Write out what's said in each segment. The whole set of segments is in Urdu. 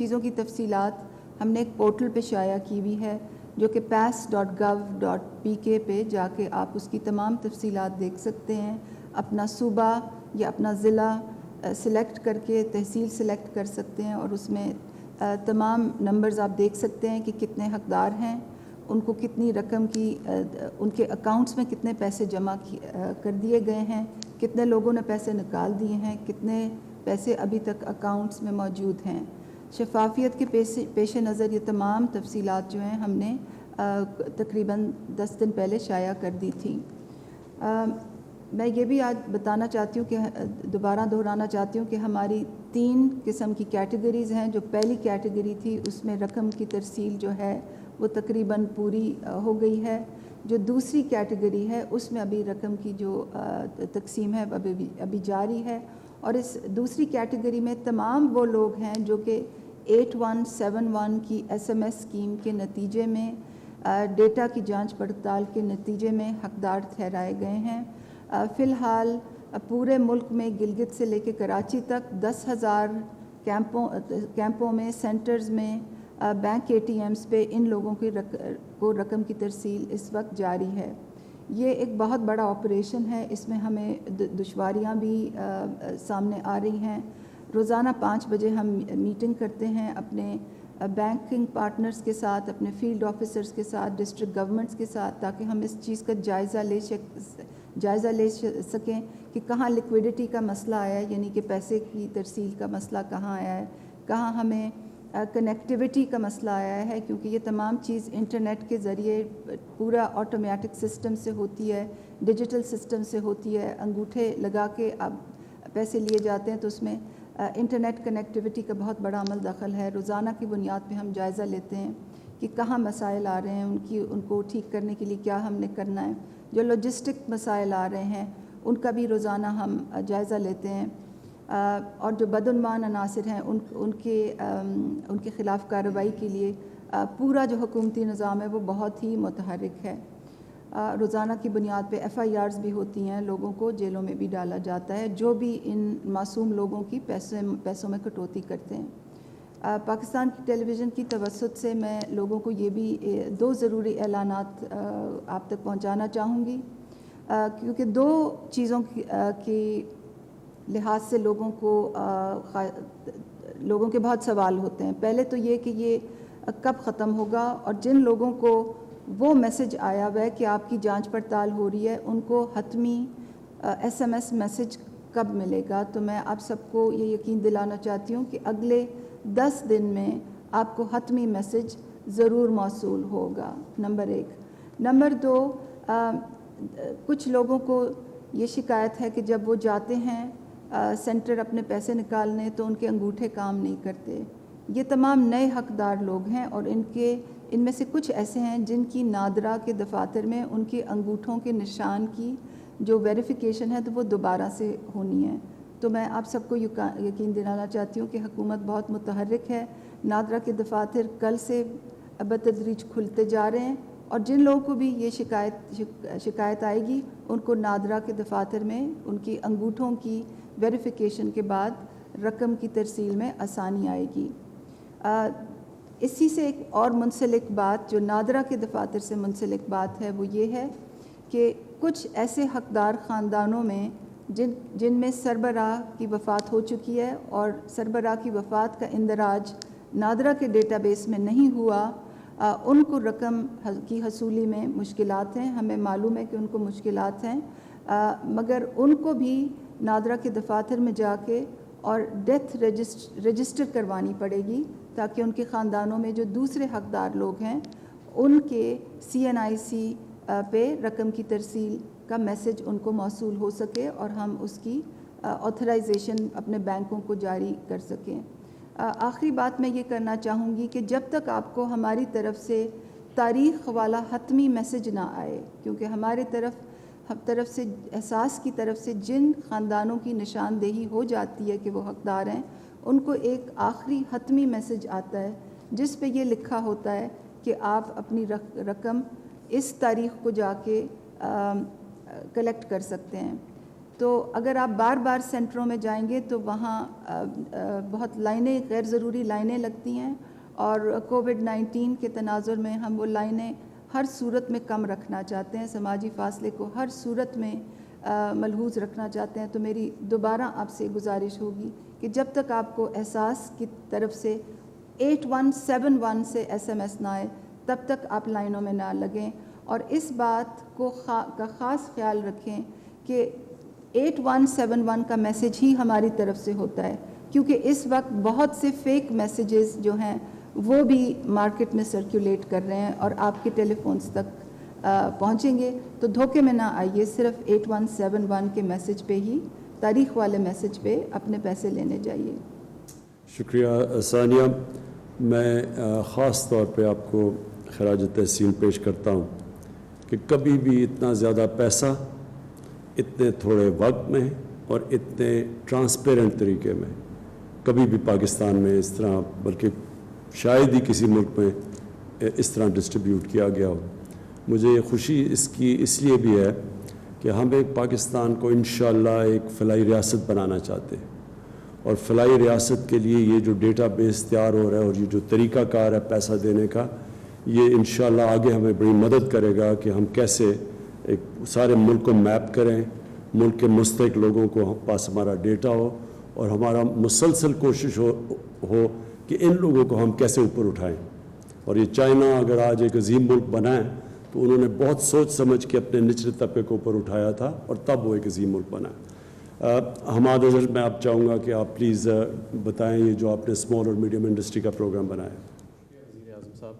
چیزوں کی تفصیلات ہم نے ایک پورٹل پہ شائع کی ہوئی ہے جو کہ pass.gov.pk پہ جا کے آپ اس کی تمام تفصیلات دیکھ سکتے ہیں. اپنا صوبہ یا اپنا ضلع سلیکٹ کر کے تحصیل سلیکٹ کر سکتے ہیں اور اس میں تمام نمبرز آپ دیکھ سکتے ہیں کہ کتنے حقدار ہیں, ان کو کتنی رقم کی ان کے اکاؤنٹس میں کتنے پیسے جمع کر دیے گئے ہیں, کتنے لوگوں نے پیسے نکال دیے ہیں, کتنے پیسے ابھی تک اکاؤنٹس میں موجود ہیں. شفافیت کے پیش نظر یہ تمام تفصیلات جو ہیں ہم نے تقریباً 10 دن پہلے شائع کر دی تھی. میں یہ بھی آج بتانا چاہتی ہوں کہ دوبارہ دہرانا چاہتی ہوں کہ ہماری 3 قسم کی کیٹیگریز ہیں. جو پہلی کیٹیگری تھی اس میں رقم کی ترسیل جو ہے وہ تقریباً پوری ہو گئی ہے. جو دوسری کیٹیگری ہے اس میں ابھی رقم کی جو تقسیم ہے ابھی جاری ہے, اور اس دوسری کیٹیگری میں تمام وہ لوگ ہیں جو کہ 8171 کی SMS اسکیم کے نتیجے میں ڈیٹا کی جانچ پڑتال کے نتیجے میں حقدار ٹھہرائے گئے ہیں. فی الحال پورے ملک میں گلگت سے لے کے کراچی تک 10,000 کیمپوں میں, سینٹرز میں, بینک ATMs پہ ان لوگوں کو رقم کی ترسیل اس وقت جاری ہے. یہ ایک بہت بڑا آپریشن ہے, اس میں ہمیں دشواریاں بھی سامنے آ رہی ہیں. روزانہ 5 بجے ہم میٹنگ کرتے ہیں اپنے بینکنگ پارٹنرز کے ساتھ, اپنے فیلڈ آفیسرز کے ساتھ, ڈسٹرکٹ گورنمنٹس کے ساتھ, تاکہ ہم اس چیز کا جائزہ لے سکیں کہ کہاں لیکویڈیٹی کا مسئلہ آیا ہے, یعنی کہ پیسے کی ترسیل کا مسئلہ کہاں آیا ہے, کہاں ہمیں کنیکٹیوٹی کا مسئلہ آیا ہے, کیونکہ یہ تمام چیز انٹرنیٹ کے ذریعے پورا آٹومیٹک سسٹم سے ہوتی ہے, ڈیجیٹل سسٹم سے ہوتی ہے. انگوٹھے لگا کے اب پیسے لیے جاتے ہیں تو اس میں انٹرنیٹ کنیکٹیوٹی کا بہت بڑا عمل دخل ہے. روزانہ کی بنیاد پہ ہم جائزہ لیتے ہیں کہ کہاں مسائل آ رہے ہیں, ان کو ٹھیک کرنے کے لیے کیا ہم نے کرنا ہے. جو لاجسٹک مسائل آ رہے ہیں ان کا بھی روزانہ ہم جائزہ لیتے ہیں, اور جو بدعنوان عناصر ہیں ان کے خلاف کارروائی کے لیے پورا جو حکومتی نظام ہے وہ بہت ہی متحرک ہے. روزانہ کی بنیاد پہ FIRs بھی ہوتی ہیں, لوگوں کو جیلوں میں بھی ڈالا جاتا ہے جو بھی ان معصوم لوگوں کی پیسوں میں کٹوتی کرتے ہیں. پاکستان کی ٹیلی ویژن کی توسط سے میں لوگوں کو یہ بھی 2 ضروری اعلانات آپ تک پہنچانا چاہوں گی, کیونکہ 2 چیزوں کی لحاظ سے لوگوں کے بہت سوال ہوتے ہیں. پہلے تو یہ کہ یہ کب ختم ہوگا, اور جن لوگوں کو وہ میسج آیا ہوا ہے کہ آپ کی جانچ پڑتال ہو رہی ہے ان کو حتمی SMS میسج کب ملے گا. تو میں آپ سب کو یہ یقین دلانا چاہتی ہوں کہ اگلے 10 دن میں آپ کو حتمی میسج ضرور موصول ہوگا, نمبر 1. نمبر 2, کچھ لوگوں کو یہ شکایت ہے کہ جب وہ جاتے ہیں سینٹر اپنے پیسے نکالنے تو ان کے انگوٹھے کام نہیں کرتے. یہ تمام نئے حقدار لوگ ہیں, اور ان میں سے کچھ ایسے ہیں جن کی نادرا کے دفاتر میں ان کے انگوٹھوں کے نشان کی جو ویریفیکیشن ہے تو وہ دوبارہ سے ہونی ہے. تو میں آپ سب کو یقین دلانا چاہتی ہوں کہ حکومت بہت متحرک ہے. نادرا کے دفاتر کل سے بتدریج کھلتے جا رہے ہیں, اور جن لوگوں کو بھی یہ شکایت آئے گی ان کو نادرا کے دفاتر میں ان کی انگوٹھوں کی ویریفیکیشن کے بعد رقم کی ترسیل میں آسانی آئے گی. اسی سے ایک اور منسلک بات جو نادرا کے دفاتر سے منسلک بات ہے وہ یہ ہے کہ کچھ ایسے حقدار خاندانوں میں جن میں سربراہ کی وفات ہو چکی ہے اور سربراہ کی وفات کا اندراج نادرا کے ڈیٹا بیس میں نہیں ہوا, ان کو رقم کی حصولی میں مشکلات ہیں. ہمیں معلوم ہے کہ ان کو مشکلات ہیں, مگر ان کو بھی نادرا کے دفاتر میں جا کے اور ڈیتھ رجسٹر کروانی پڑے گی, تاکہ ان کے خاندانوں میں جو دوسرے حقدار لوگ ہیں ان کے CNIC پہ رقم کی ترسیل کا میسج ان کو موصول ہو سکے اور ہم اس کی آتھرائزیشن اپنے بینکوں کو جاری کر سکیں. آخری بات میں یہ کرنا چاہوں گی کہ جب تک آپ کو ہماری طرف سے تاریخ والا حتمی میسج نہ آئے, کیونکہ ہمارے طرف سے احساس کی طرف سے جن خاندانوں کی نشاندہی ہو جاتی ہے کہ وہ حقدار ہیں ان کو ایک آخری حتمی میسج آتا ہے جس پہ یہ لکھا ہوتا ہے کہ آپ اپنی رقم اس تاریخ کو جا کے کلیکٹ کر سکتے ہیں. تو اگر آپ بار بار سینٹروں میں جائیں گے تو وہاں بہت لائنیں، غیر ضروری لائنیں لگتی ہیں، اور کووڈ-19 کے تناظر میں ہم وہ لائنیں ہر صورت میں کم رکھنا چاہتے ہیں، سماجی فاصلے کو ہر صورت میں ملحوظ رکھنا چاہتے ہیں. تو میری دوبارہ آپ سے گزارش ہوگی کہ جب تک آپ کو احساس کی طرف سے 8171 سے SMS نہ آئے تب تک آپ لائنوں میں نہ لگیں. اور اس بات کو کا خاص خیال رکھیں کہ 8171 کا میسیج ہی ہماری طرف سے ہوتا ہے، کیونکہ اس وقت بہت سے فیک میسیجز جو ہیں وہ بھی مارکیٹ میں سرکولیٹ کر رہے ہیں اور آپ کے ٹیلی فونز تک پہنچیں گے. تو دھوکے میں نہ آئیے، صرف 8171 کے میسیج پہ ہی، تاریخ والے میسیج پہ اپنے پیسے لینے جائیے. شکریہ ثانیہ. میں خاص طور پہ آپ کو خراج تحسین پیش کرتا ہوں کہ کبھی بھی اتنا زیادہ پیسہ اتنے تھوڑے وقت میں اور اتنے ٹرانسپیرنٹ طریقے میں کبھی بھی پاکستان میں اس طرح، بلکہ شاید ہی کسی ملک میں اس طرح ڈسٹریبیوٹ کیا گیا ہو. مجھے خوشی اس لیے بھی ہے کہ ہم ایک پاکستان کو انشاءاللہ ایک فلاحی ریاست بنانا چاہتے ہیں، اور فلاحی ریاست کے لیے یہ جو ڈیٹا بیس تیار ہو رہا ہے اور یہ جو طریقہ کار ہے پیسہ دینے کا، یہ انشاءاللہ آگے ہمیں بڑی مدد کرے گا کہ ہم کیسے ایک سارے ملک کو میپ کریں، ملک کے مستحق لوگوں کو پاس ہمارا ڈیٹا ہو، اور ہمارا مسلسل کوشش ہو کہ ان لوگوں کو ہم کیسے اوپر اٹھائیں. اور یہ چائنا اگر آج ایک عظیم ملک بنا ہے تو انہوں نے بہت سوچ سمجھ کے اپنے نچلے طبقے کو اوپر اٹھایا تھا، اور تب وہ ایک عظیم ملک بنا. حماد اظہر، میں آپ چاہوں گا کہ آپ پلیز بتائیں یہ جو آپ نے اسمال اور میڈیم انڈسٹری کا پروگرام بنایا. وزیر اعظم صاحب،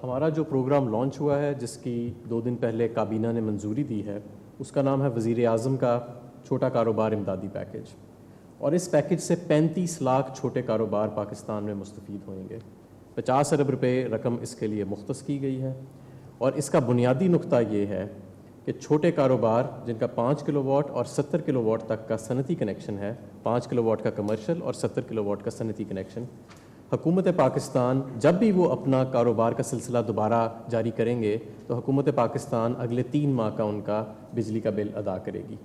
ہمارا جو پروگرام لانچ ہوا ہے، جس کی 2 دن پہلے کابینہ نے منظوری دی ہے، اس کا نام ہے وزیر اعظم کا چھوٹا کاروبار امدادی پیکیج. اور اس پیکیج سے 35 لاکھ چھوٹے کاروبار پاکستان میں مستفید ہوئیں گے. 50 ارب روپے رقم اس کے لیے مختص کی گئی ہے. اور اس کا بنیادی نقطہ یہ ہے کہ چھوٹے کاروبار جن کا 5 کلو واٹ اور 70 کلو واٹ تک کا صنعتی کنیکشن ہے، 5 کلو واٹ کا کمرشل اور 70 کلو واٹ کا صنعتی کنیکشن، حکومت پاکستان جب بھی وہ اپنا کاروبار کا سلسلہ دوبارہ جاری کریں گے تو حکومت پاکستان اگلے 3 ماہ کا ان کا بجلی کا بل ادا کرے گی.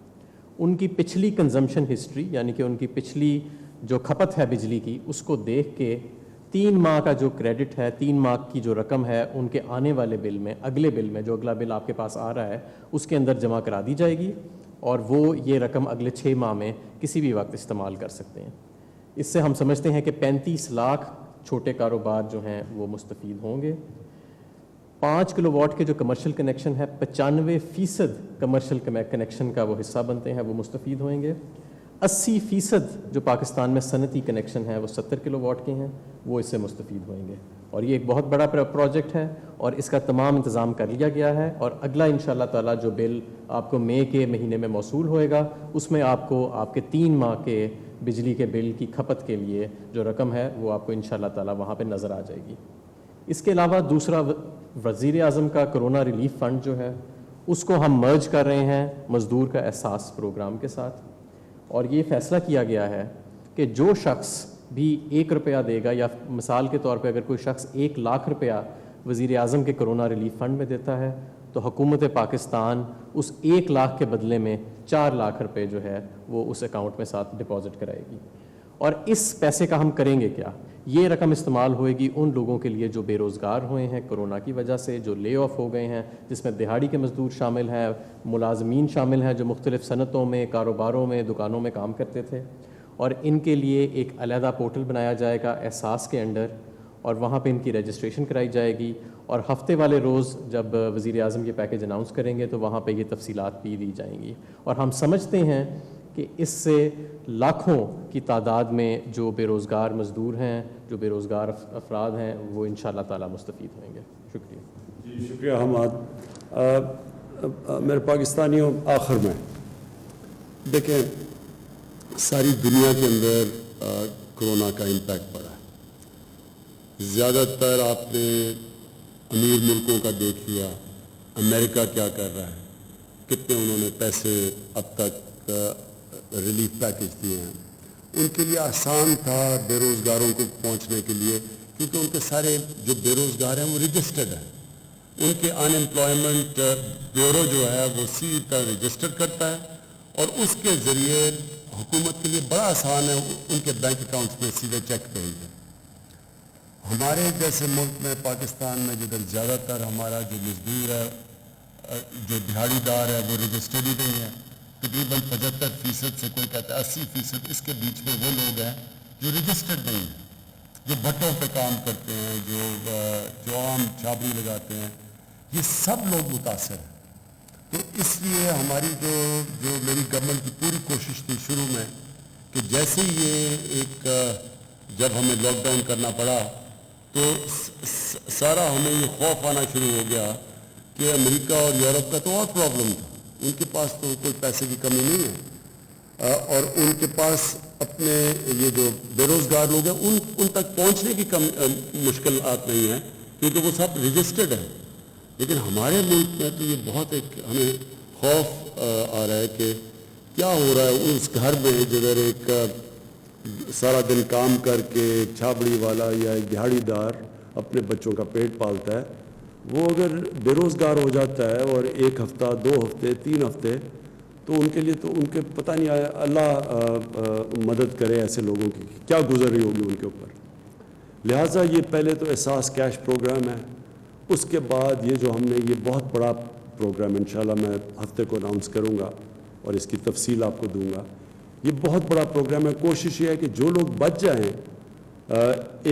ان کی پچھلی کنزمپشن ہسٹری، یعنی کہ ان کی پچھلی جو کھپت ہے بجلی کی، اس کو دیکھ کے 3 ماہ کا جو کریڈٹ ہے، 3 ماہ کی جو رقم ہے، ان کے آنے والے بل میں، اگلے بل میں، جو اگلا بل آپ کے پاس آ رہا ہے اس کے اندر جمع کرا دی جائے گی، اور وہ یہ رقم اگلے 6 ماہ میں کسی بھی وقت استعمال کر سکتے ہیں. اس سے ہم سمجھتے ہیں کہ 35 لاکھ چھوٹے کاروبار جو ہیں وہ مستفید ہوں گے. 5 کلو واٹ کے جو کمرشل کنیکشن ہے، 95% کمرشل کنیکشن کا وہ حصہ بنتے ہیں، وہ مستفید ہوئیں گے. 80% جو پاکستان میں صنعتی کنیکشن ہے وہ 70 کلو واٹ کے ہیں، وہ اس سے مستفید ہوئیں گے. اور یہ ایک بہت بڑا پروجیکٹ ہے، اور اس کا تمام انتظام کر لیا گیا ہے. اور اگلا انشاءاللہ تعالیٰ جو بل آپ کو مئی کے مہینے میں موصول ہوئے گا، اس میں آپ کو آپ کے 3 ماہ کے بجلی کے بل کی کھپت کے لیے جو رقم ہے وہ آپ کو انشاءاللہ تعالیٰ وہاں پہ نظر آ جائے گی. اس کے علاوہ دوسرا، وزیر اعظم کا کرونا ریلیف فنڈ جو ہے اس کو ہم مرج کر رہے ہیں مزدور کا احساس پروگرام کے ساتھ. اور یہ فیصلہ کیا گیا ہے کہ جو شخص بھی 1 روپیہ دے گا، یا مثال کے طور پہ اگر کوئی شخص 1 لاکھ روپیہ وزیر اعظم کے کرونا ریلیف فنڈ میں دیتا ہے تو حکومت پاکستان اس 1 لاکھ کے بدلے میں 4 لاکھ روپے جو ہے وہ اس اکاؤنٹ میں ساتھ ڈپازٹ کرائے گی. اور اس پیسے کا ہم کریں گے کیا؟ یہ رقم استعمال ہوئے گی ان لوگوں کے لیے جو بے روزگار ہوئے ہیں کرونا کی وجہ سے، جو لے آف ہو گئے ہیں، جس میں دہاڑی کے مزدور شامل ہیں، ملازمین شامل ہیں جو مختلف صنعتوں میں، کاروباروں میں، دکانوں میں کام کرتے تھے. اور ان کے لیے ایک علیحدہ پورٹل بنایا جائے گا احساس کے انڈر، اور وہاں پہ ان کی رجسٹریشن کرائی جائے گی. اور ہفتے والے روز جب وزیر اعظم یہ پیکیج اناؤنس کریں گے تو وہاں پہ یہ تفصیلات بھی دی جائیں گی. اور ہم سمجھتے ہیں کہ اس سے لاکھوں کی تعداد میں جو بے روزگار مزدور ہیں، جو بے روزگار افراد ہیں، وہ انشاءاللہ تعالیٰ مستفید ہوئیں گے. شکریہ. جی شکریہ حماد. میرے پاکستانیوں، آخر میں دیکھیں، ساری دنیا کے اندر کرونا کا امپیکٹ پڑا ہے. زیادہ تر آپ نے امیر ملکوں کا دیکھ لیا. امریکہ کیا کر رہا ہے، کتنے انہوں نے پیسے اب تک ریلیف پیکیج دیے ہیں. ان کے لیے آسان تھا بے روزگاروں کو پہنچنے کے لیے، کیونکہ ان کے سارے جو بے روزگار ہیں وہ رجسٹرڈ ہیں. ان کے ان امپلائمنٹ بیورو جو ہے وہ سیدھی طرح رجسٹر کرتا ہے، اور اس کے ذریعے حکومت کے لیے بڑا آسان ہے ان کے بینک اکاؤنٹس میں سیدھے چیک بھیج دیں. ہمارے جیسے ملک میں پاکستان میں جدھر زیادہ تر ہمارا جو مزدور ہے جو دیہڑی دار ہے وہ رجسٹرڈ ہی نہیں ہے. تقریباً 75% سے کوئی کہتا ہے 80%, اس کے بیچ میں وہ لوگ ہیں جو رجسٹرڈ نہیں ہیں, جو بھٹوں پہ کام کرتے ہیں, جو عام چھابری لگاتے ہیں. یہ سب لوگ متاثر ہیں. تو اس لیے ہماری جو میری گورنمنٹ کی پوری کوشش تھی شروع میں کہ جیسے ہی یہ ایک جب ہمیں لاک ڈاؤن کرنا پڑا تو سارا ہمیں یہ خوف آنا شروع ہو گیا کہ امریکہ اور یورپ کا تو اور پرابلم تھا, ان کے پاس تو کوئی پیسے کی کمی نہیں ہے, اور ان کے پاس اپنے یہ جو بے روزگار لوگ ہیں ان تک پہنچنے کی مشکلات نہیں ہیں کیونکہ وہ سب رجسٹرڈ ہیں. لیکن ہمارے ملک میں تو یہ بہت ایک ہمیں خوف آ رہا ہے کہ کیا ہو رہا ہے اس گھر میں جدھر ایک سارا دن کام کر کے ایک چھابڑی والا یا ایک دیہڑی دار اپنے بچوں کا پیٹ پالتا ہے, وہ اگر بے روزگار ہو جاتا ہے اور 1 ہفتہ 2 ہفتے 3 ہفتے, تو ان کے لیے تو ان کے پتہ نہیں آیا, اللہ مدد کرے ایسے لوگوں کی کیا گزر رہی ہوگی ان کے اوپر. لہٰذا یہ پہلے تو احساس کیش پروگرام ہے, اس کے بعد یہ جو ہم نے یہ بہت بڑا پروگرام انشاءاللہ میں ہفتے کو اناؤنس کروں گا اور اس کی تفصیل آپ کو دوں گا. یہ بہت بڑا پروگرام ہے. کوشش یہ ہے کہ جو لوگ بچ جائیں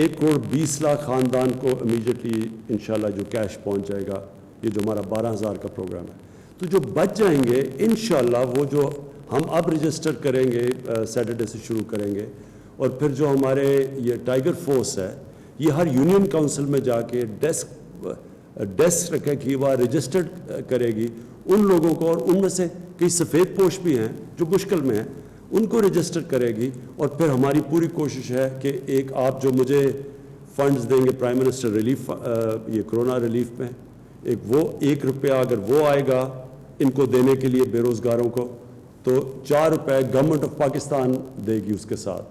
1 کروڑ 20 لاکھ خاندان کو امیجیٹلی انشاءاللہ جو کیش پہنچ جائے گا. یہ جو ہمارا 12,000 کا پروگرام ہے, تو جو بچ جائیں گے انشاءاللہ وہ جو ہم اب رجسٹر کریں گے سیٹرڈے سے شروع کریں گے, اور پھر جو ہمارے یہ ٹائیگر فورس ہے یہ ہر یونین کونسل میں جا کے ڈیسک رکھے گی, وہ رجسٹرڈ کرے گی ان لوگوں کو, اور ان میں سے کئی سفید پوش بھی ہیں جو مشکل میں ہیں, ان کو رجسٹر کرے گی. اور پھر ہماری پوری کوشش ہے کہ ایک آپ جو مجھے فنڈز دیں گے پرائم منسٹر ریلیف یہ کرونا ریلیف میں, ایک وہ 1 روپیہ اگر وہ آئے گا ان کو دینے کے لیے بے روزگاروں کو, تو 4 روپے گورنمنٹ آف پاکستان دے گی اس کے ساتھ.